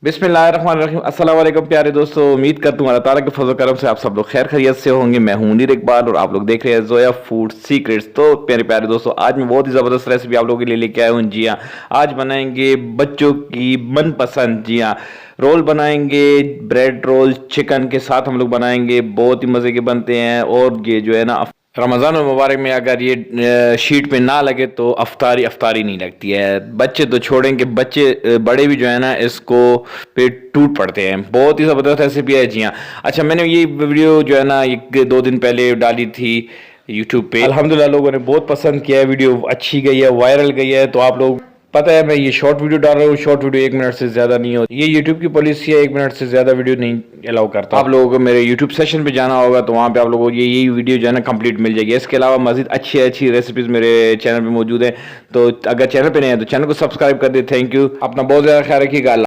बिस्मिल्लाहिर्रहमानिर्रहीम। अस्सलाम वालेकुम प्यारे दोस्तों, उम्मीद करता हूँ अल्लाह ताला के फजल करम से आप सब लोग खैर खैरियत से होंगे। मैं हूं मुनीर इकबाल और आप लोग देख रहे हैं जोया फूड सीक्रेट्स। तो प्यारे प्यारे दोस्तों, आज मैं बहुत ही ज़बरदस्त रेसिपी आप लोगों के लिए लेके आया हूँ। जी हाँ, आज बनाएंगे बच्चों की मनपसंद, जी हाँ, रोल बनाएंगे। ब्रेड रोल चिकन के साथ हम लोग बनाएंगे, बहुत ही मज़े के बनते हैं। और ये जो है ना, रमज़ान मुबारक में अगर ये शीट पे ना लगे तो अफ्तारी अफ्तारी नहीं लगती है। बच्चे तो छोड़ेंगे, बच्चे बड़े भी जो है ना इसको पे टूट पड़ते हैं। बहुत ही ज़बरदस्त रेसिपी है। जी हाँ, अच्छा, मैंने ये वीडियो जो है ना एक दो दिन पहले डाली थी यूट्यूब पे। अल्हम्दुलिल्लाह लोगों ने बहुत पसंद किया है, वीडियो अच्छी गई है, वायरल गई है। तो आप लोग पता है मैं ये शॉर्ट वीडियो डाल रहा हूँ, शॉर्ट वीडियो 1 मिनट से ज़्यादा नहीं होती। ये यूट्यूब की पॉलिसी है, 1 मिनट से ज़्यादा वीडियो नहीं अलाउ करता। आप लोगों को मेरे यूट्यूब सेशन पे जाना होगा तो वहाँ पे आप लोगों को यही वीडियो जो है ना कंप्लीट मिल जाएगी। इसके अलावा मजीद अच्छी अच्छी रेसिपीज़ मेरे चैनल पे मौजूद है। तो अगर चैनल पे नहीं है तो चैनल को सब्सक्राइब कर दे। थैंक यू, अपना बहुत ज़्यादा ख्याल रखिएगा।